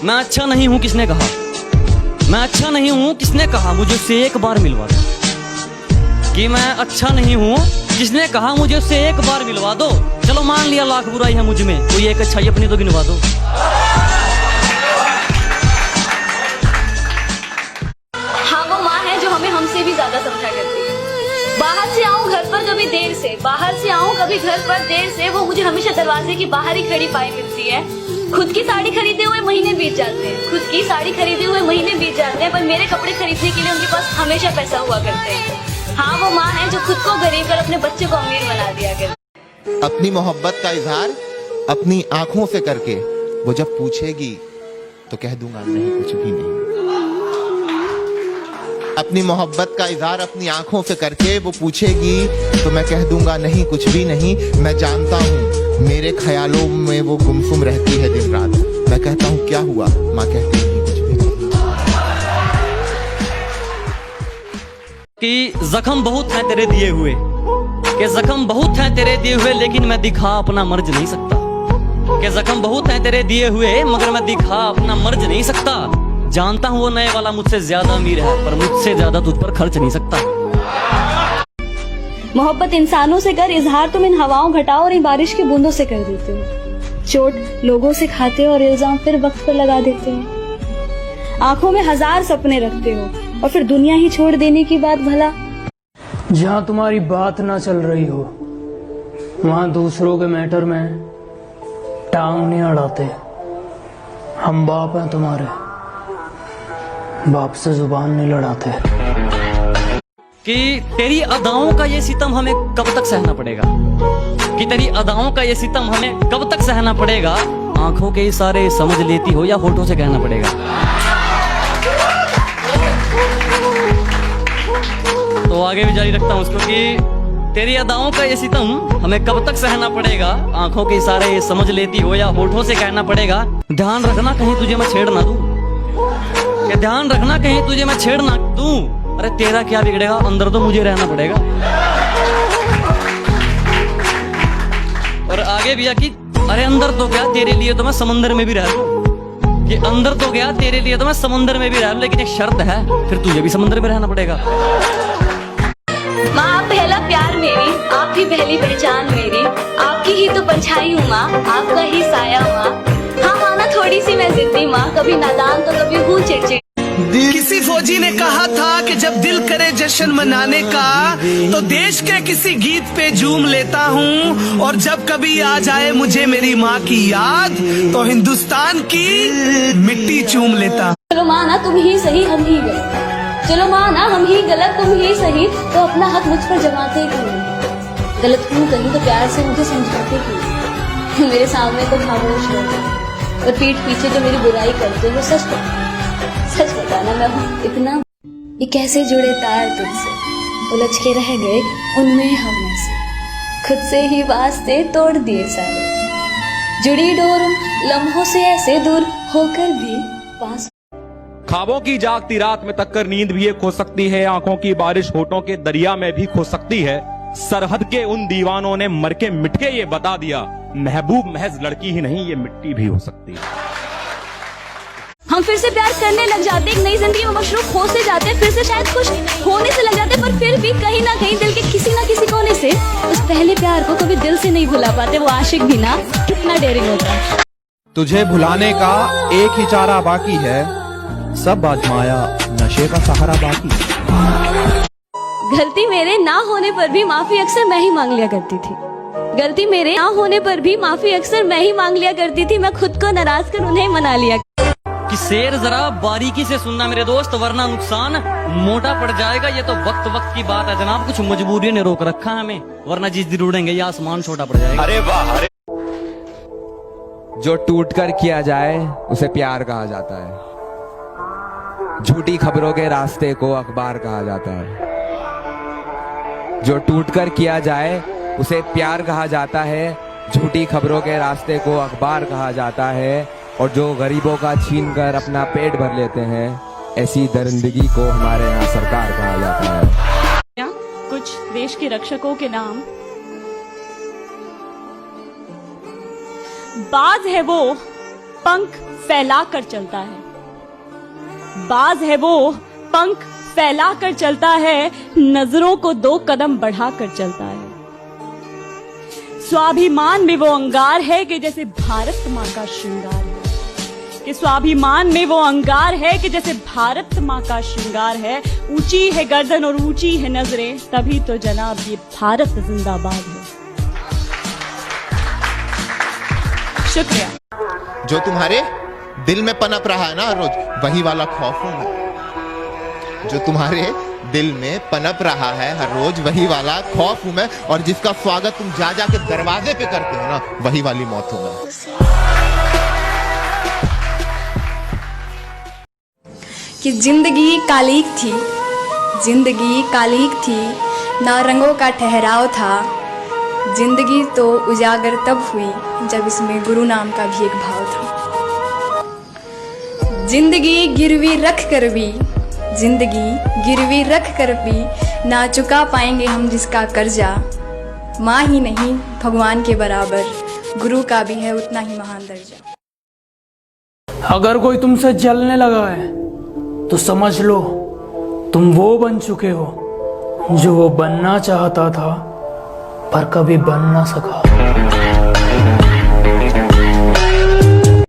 मैं अच्छा नहीं हूं किसने कहा? मैं अच्छा नहीं हूं किसने कहा? मुझे उससे एक बार मिलवा दो। कि मैं अच्छा नहीं हूं किसने कहा? मुझे उससे एक बार मिलवा दो। चलो मान लिया लाख बुराई है मुझ में, कोई एक अच्छाई अपनी तो गिनवा दो। हाँ, वो माँ है जो हमें हमसे भी ज्यादा समझा करती है। बाहर से आऊँ घर पर कभी देर से, बाहर से आऊँ कभी घर पर देर से, वो मुझे हमेशा दरवाजे के बाहर ही खड़ी पाई मिलती है। खुद की साड़ी खरीदे हुए महीने बीत जाते हैं, खुद की साड़ी खरीदे हुए महीने बीत जाते हैं, पर मेरे कपड़े खरीदने के लिए उनके पास हमेशा पैसा हुआ करते हैं। हाँ, वो माँ है जो खुद को गरीब और अपने बच्चे को अमीर बना दिया करती। अपनी मोहब्बत का इजहार अपनी आंखों से करके वो जब पूछेगी तो कह दूंगा नहीं, कुछ भी नहीं। अपनी मोहब्बत का इजहार अपनी आंखों से करके वो पूछेगी तो मैं कह दूंगा नहीं, कुछ भी नहीं। मैं जानता हूँ मेरे ख्यालों में वो गुमसुम रहती है दिन रात। मैं कहता हूँ क्या हुआ, माँ कहती है कुछ भी नहीं। कि जख्म बहुत है तेरे दिए हुए, कि जख्म बहुत है तेरे दिए हुए, लेकिन मैं दिखा अपना मर्ज नहीं सकता। कि जख्म बहुत है तेरे दिए हुए, मगर मैं दिखा अपना मर्ज नहीं सकता। जानता हूँ वो नए वाला मुझसे ज्यादा अमीर है, पर मुझसे ज्यादा तुझ पर खर्च नहीं सकता। मोहब्बत इंसानों से कर इजहार तुम इन हवाओं घटाओ और इन बारिश की बूंदों से कर देते हो। चोट लोगों से खाते हो और इल्जाम फिर वक्त पर लगा देते हो। आंखों में हजार सपने रखते हो और फिर दुनिया ही छोड़ देने की बात भला। जहाँ तुम्हारी बात ना चल रही हो वहाँ दूसरों के मैटर में टांग नहीं अड़ाते। हम बाप हैं तुम्हारे, बाप से जुबान नहीं लड़ाते। कि तेरी अदाओं का ये सितम हमें कब तक सहना पड़ेगा? कि तेरी अदाओं का ये सितम हमें कब तक सहना पड़ेगा? आंखों के इशारे समझ लेती हो या होठों से कहना पड़ेगा? तो आगे भी जारी रखता हूं उसको कि तेरी अदाओं का ये सितम हमें कब तक सहना पड़ेगा? आंखों के इशारे समझ लेती हो या होठों से कहना पड़ेगा? ध्यान रखना कहीं तुझे मैं छेड़ ना दूं, कि ध्यान रखना कहीं तुझे मैं छेड़ ना दूं। अरे तेरा क्या बिगड़ेगा, अंदर तो मुझे रहना पड़ेगा। और आगे भी कि अरे अंदर तो क्या, तेरे लिए तो मैं समंदर में भी रह लूं। कि अंदर तो क्या, तेरे लिए तो मैं समंदर में भी रह लूं, लेकिन एक शर्त है, फिर तुझे भी समंदर में रहना पड़ेगा। माँ आप पहला प्यार मेरी, आप ही पहली पहचान मेरी, आपकी ही तो परछाई हूँ माँ, आपका ही साया माँ। हाँ माना थोड़ी सी मैं जिद्दी माँ, कभी नादान तो कभी हूँ चिड़चिड़ी। किसी फौजी ने कहा था कि जब दिल करे जश्न मनाने का तो देश के किसी गीत पे झूम लेता हूँ, और जब कभी आ जाए मुझे मेरी माँ की याद तो हिंदुस्तान की मिट्टी चूम लेता। चलो माँ ना तुम ही सही हम ही गलत, चलो माँ ना हम ही गलत तुम ही सही, तो अपना हक मुझ पर जमाते क्यों? गलत क्यों कहीं तो प्यार से मुझे समझाते क्यों? मेरे सामने तो खामोश रहते और पीठ पीछे जो मेरी बुराई करते वो सच बताना मैं इतना। ये कैसे जुड़े तार तुझसे, उलझ के रह गए उनमें हम से, खुद से ही वास्ते तोड़ दिए सारे, जुड़ी डोर लम्हों से ऐसे दूर होकर भी पास। ख्वाबों की जागती रात में तक कर नींद भी ये खो सकती है, आंखों की बारिश होठों के दरिया में भी खो सकती है। सरहद के उन दीवानों ने मर के मिट के ये बता दिया, महबूब महज लड़की ही नहीं ये मिट्टी भी हो सकती है। हम फिर से प्यार करने लग जाते, एक नई जिंदगी में मशरूफ हो से जाते, फिर से शायद खुश होने से लग जाते, पर फिर भी कहीं ना कहीं दिल के किसी ना किसी कोने से उस पहले प्यार को कभी दिल से नहीं भुला पाते। वो आशिक भी ना कितना डेयरिंग होता है। तुझे भुलाने का एक ही चारा बाकी है, सब आजमाया नशे का सहारा बाकी। गलती मेरे ना होने पर भी माफी अक्सर मैं ही मांग लिया करती थी, गलती मेरे ना होने पर भी माफी अक्सर मैं ही मांग लिया करती थी। मैं खुद को नाराज कर उन्हें मना लिया। कि शेर जरा बारीकी से सुनना मेरे दोस्त, वरना नुकसान मोटा पड़ जाएगा। ये तो वक्त वक्त की बात है जनाब, कुछ मजबूरी ने रोक रखा है हमें, वरना जिस दिन उड़ेंगे ये आसमान छोटा पड़ जाएगा। अरे वाह, अरे जो टूटकर किया जाए उसे प्यार कहा जाता है, झूठी खबरों के रास्ते को अखबार कहा जाता है। जो टूटकर किया जाए उसे प्यार कहा जाता है, झूठी खबरों के रास्ते को अखबार कहा जाता है। और जो गरीबों का छीन कर अपना पेट भर लेते हैं, ऐसी दरिंदगी को हमारे यहाँ सरकार कहा जाता है। कुछ देश के रक्षकों के नाम, बाज है वो पंख फैला कर चलता है। बाज है वो पंख फैला कर चलता है, नजरों को 2 कदम बढ़ा कर चलता है। स्वाभिमान में वो अंगार है कि जैसे भारत माँ का श्रृंगार है, कि स्वाभिमान में वो अंगार है कि जैसे भारत माँ का श्रृंगार है। ऊंची है गर्दन और ऊंची है नजरें, तभी तो जनाब ये भारत जिंदाबाद है। शुक्रिया। जो तुम्हारे दिल में पनप रहा है ना हर रोज, वही वाला खौफ हूं मैं। जो तुम्हारे दिल में पनप रहा है हर रोज, वही वाला खौफ हूं मैं। और जिसका स्वागत तुम जा जा के दरवाजे पे करते हो ना, वही वाली मौत हूं मैं। कि जिंदगी कालीक थी, जिंदगी कालीक थी, ना रंगों का ठहराव था। जिंदगी तो उजागर तब हुई जब इसमें गुरु नाम का भी एक भाव था। जिंदगी गिरवी रख कर भी, जिंदगी गिरवी रख कर भी ना चुका पाएंगे हम जिसका कर्जा। माँ ही नहीं भगवान के बराबर, गुरु का भी है उतना ही महान दर्जा। अगर कोई तुमसे जलने लगा है तो समझ लो तुम वो बन चुके हो जो वो बनना चाहता था पर कभी बन ना सका।